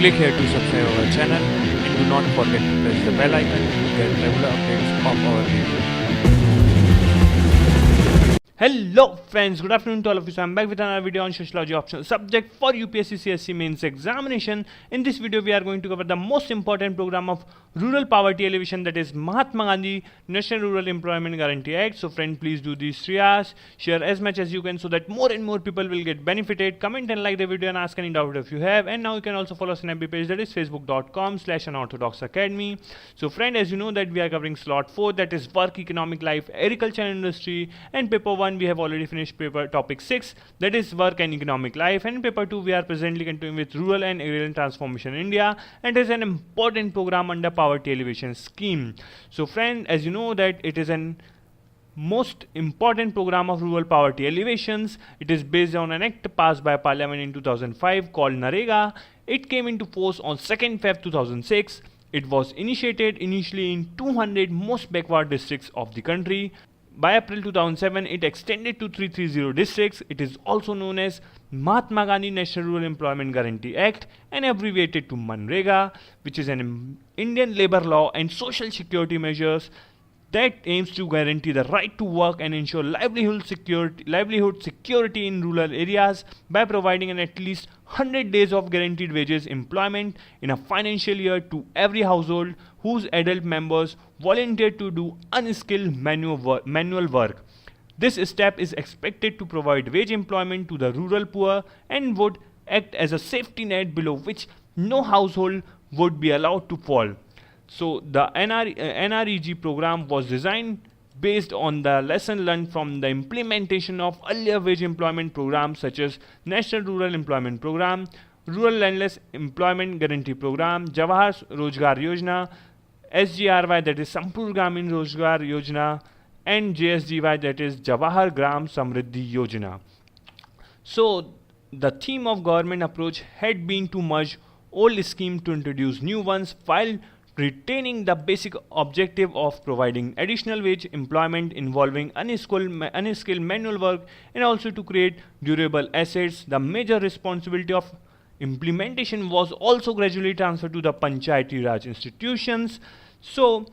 Click here to subscribe our channel and do not forget to press the bell icon to get regular updates of our videos. Hello friends, good afternoon to all of you. So I'm back with another video on sociology optional subject for UPSC CSE mains examination. In this video we are going to cover the most important program of rural poverty alleviation, that is Mahatma Gandhi National Rural Employment Guarantee Act. So friend, please do these 3 hours, share as much as you can so that more and more people will get benefited. Comment and like the video and ask any doubt if you have. And now you can also follow us on FB page, that is facebook.com/Unorthodox Academy. So friend, as you know that we are covering slot 4, that is work, economic life, agriculture and industry, and paper 1 we have already finished paper topic 6, that is work and economic life, and paper 2 we are presently continuing with rural and agrarian transformation in India, and it is an important program under poverty alleviation scheme. So friend, as you know that it is an most important program of rural poverty alleviations. It is based on an act passed by Parliament in 2005 called NREGA. It came into force on 2nd Feb 2006. It was initiated initially in 200 most backward districts of the country. By April 2007, it extended to 330 districts. It is also known as Mahatma Gandhi National Rural Employment Guarantee Act and abbreviated to MGNREGA, which is an Indian labor law and social security measures that aims to guarantee the right to work and ensure livelihood security in rural areas by providing an at least 100 days of guaranteed wages employment in a financial year to every household whose adult members volunteer to do unskilled manual work. This step is expected to provide wage employment to the rural poor and would act as a safety net below which no household would be allowed to fall. So the NREG program was designed based on the lesson learned from the implementation of earlier wage employment programs such as National Rural Employment Program, Rural Landless Employment Guarantee Program, Jawahar Rojgar Yojana, SGRY, that is Sampur Gramin Rojgar Yojana, and JSGY, that is Jawahar Gram Samriddhi Yojana. So the theme of government approach had been to merge old schemes to introduce new ones while retaining the basic objective of providing additional wage employment involving unskilled manual work and also to create durable assets. The major responsibility of implementation was also gradually transferred to the Panchayati Raj institutions. So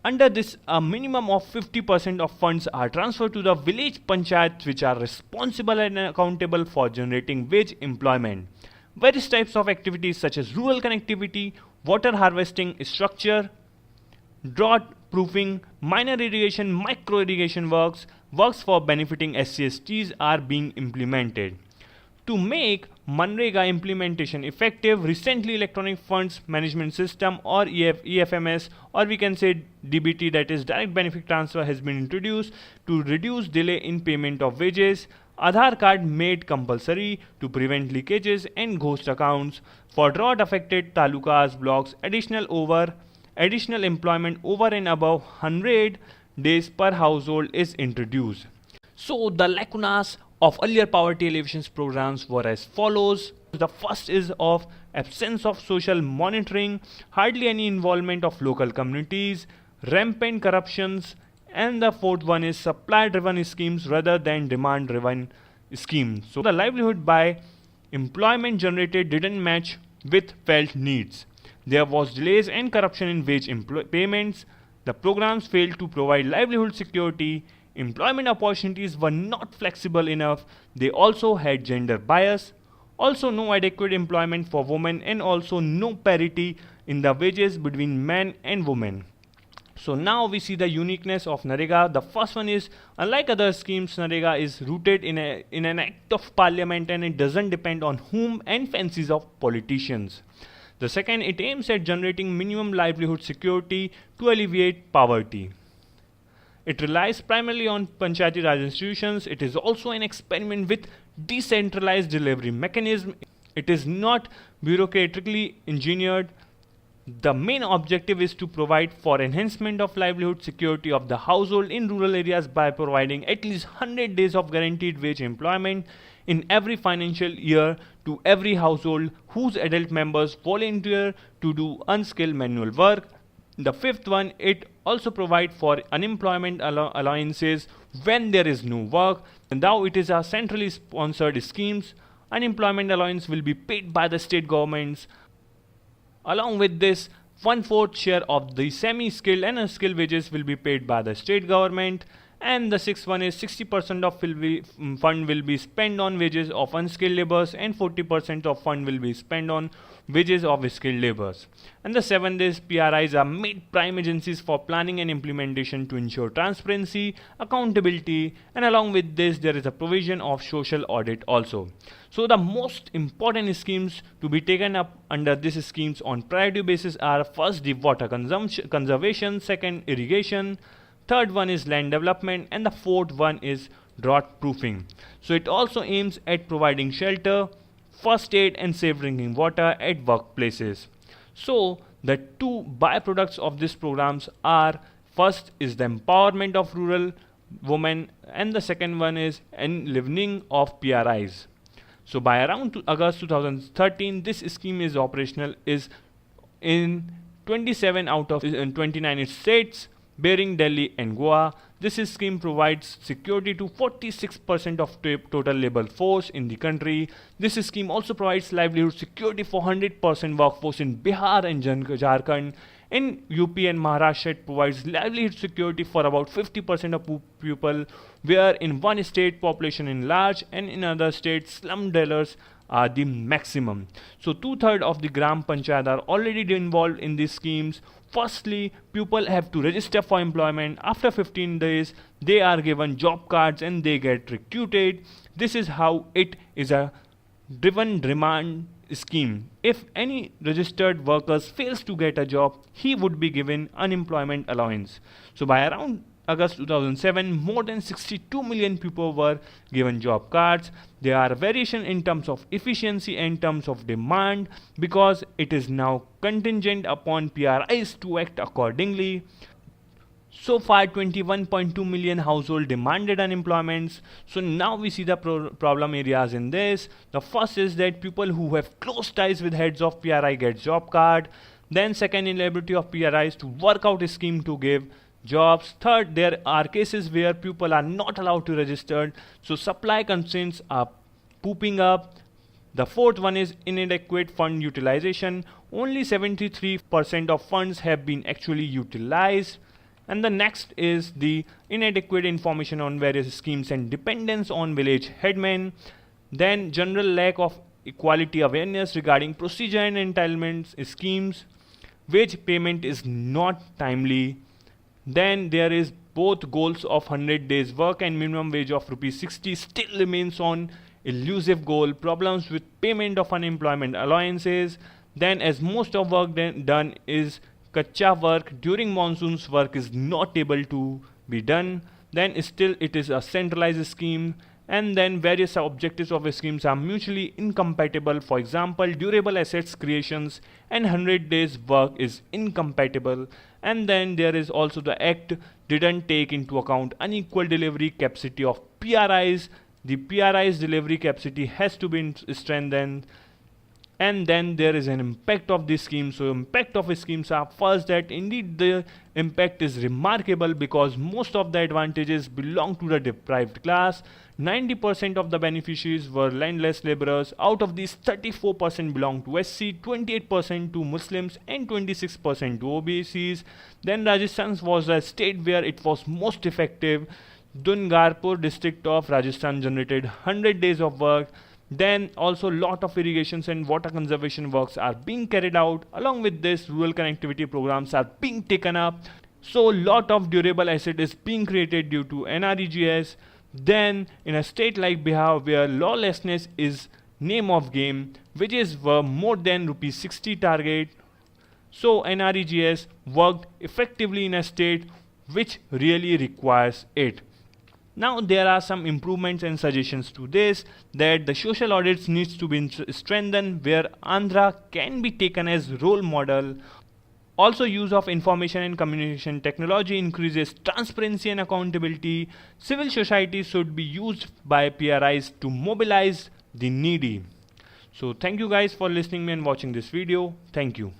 under this, a minimum of 50% of funds are transferred to the village panchayats, which are responsible and accountable for generating wage employment. Various types of activities such as rural connectivity, water harvesting, structure, drought proofing, minor irrigation, micro irrigation works for benefiting SC/STs are being implemented. To make MGNREGA implementation effective, recently Electronic Funds Management System or EFMS, or we can say DBT, that is Direct Benefit Transfer, has been introduced to reduce delay in payment of wages. Aadhaar card made compulsory to prevent leakages and ghost accounts. For drought affected talukas, blocks, additional employment over and above 100 days per household is introduced. So the lacunas of earlier poverty alleviation programs were as follows. The first is of absence of social monitoring, hardly any involvement of local communities, rampant corruptions, and the fourth one is supply driven schemes rather than demand driven schemes. So the livelihood by employment generated didn't match with felt needs. There was delays and corruption in wage payments. The programs failed to provide livelihood security. Employment opportunities were not flexible enough. They also had gender bias. Also no adequate employment for women, and also no parity in the wages between men and women. So now we see the uniqueness of NREGA. The first one is, unlike other schemes, NREGA is rooted in an act of parliament and it doesn't depend on whom and fancies of politicians. The second, it aims at generating minimum livelihood security to alleviate poverty. It relies primarily on Panchayati Raj institutions. It is also an experiment with decentralized delivery mechanism. It is not bureaucratically engineered. The main objective is to provide for enhancement of livelihood security of the household in rural areas by providing at least 100 days of guaranteed wage employment in every financial year to every household whose adult members volunteer to do unskilled manual work. The fifth one, it also provides for unemployment allowances when there is no work. And now it is a centrally sponsored schemes. Unemployment allowance will be paid by the state governments Along with this, 1/4 share of the semi-skilled and unskilled wages will be paid by the state government. And the sixth one is 60% of fund will be spent on wages of unskilled laborers, and 40% of fund will be spent on wages of skilled laborers. And the seventh is PRIs are made prime agencies for planning and implementation to ensure transparency, accountability, and along with this there is a provision of social audit also. So the most important schemes to be taken up under these schemes on priority basis are: first, the water conservation; second, irrigation; third one is land development; and the fourth one is drought proofing. So it also aims at providing shelter, first aid, and safe drinking water at workplaces. So the two byproducts of these programs are: first is the empowerment of rural women, and the second one is enlivening of PRIs. So by around August 2013, this scheme is operational is in 27 out of 29 states, bearing Delhi and Goa. This scheme provides security to 46% of total labor force in the country. This scheme also provides livelihood security for 100% workforce in Bihar and Jharkhand. In UP and Maharashtra, it provides livelihood security for about 50% of people, where in one state population is large and in other states slum dwellers are the maximum. So 2/3 of the Gram Panchayat are already involved in these schemes. Firstly, people have to register for employment. After 15 days, they are given job cards and they get recruited. This is how it is a driven demand scheme. If any registered workers fails to get a job, he would be given unemployment allowance. So by around August 2007, more than 62 million people were given job cards. There are variations in terms of efficiency and in terms of demand, because it is now contingent upon PRIs to act accordingly. So far 21.2 million households demanded unemployment. So now we see the problem areas in this. The first is that people who have close ties with heads of PRI get job card. Then second, inability of PRIs to work out a scheme to give jobs. Third, there are cases where people are not allowed to register, so supply constraints are pooping up. The fourth one is inadequate fund utilization. Only 73% of funds have been actually utilized. And the next is the inadequate information on various schemes and dependence on village headmen. Then general lack of equality awareness regarding procedure and entitlements schemes. Wage payment is not timely. Then there is both goals of 100 days work and minimum wage of ₹60 still remains on elusive goal. Problems with payment of unemployment allowances. Then as most of work done is kacha work, during monsoons work is not able to be done. Then still it is a centralized scheme. And then various objectives of schemes are mutually incompatible. For example, durable assets creations and 100 days work is incompatible. And then there is also the act didn't take into account unequal delivery capacity of PRIs. The PRIs delivery capacity has to be strengthened. And then there is an impact of this scheme. So impact of schemes are: first, that indeed the impact is remarkable because most of the advantages belong to the deprived class. 90% of the beneficiaries were landless laborers. Out of these, 34% belong to SC, 28% to Muslims, and 26% to OBCs. Then Rajasthan was a state where it was most effective. Dungarpur district of Rajasthan generated 100 days of work. Then also lot of irrigations and water conservation works are being carried out. Along with this, rural connectivity programs are being taken up. So lot of durable asset is being created due to NREGS. Then in a state like Bihar, where lawlessness is name of game, wages were more than ₹60 target. So NREGS worked effectively in a state which really requires it. Now there are some improvements and suggestions to this, that the social audits needs to be strengthened, where Andhra can be taken as role model. Also, use of information and communication technology increases transparency and accountability. Civil society should be used by PRIs to mobilize the needy. So thank you guys for listening me and watching this video. Thank you.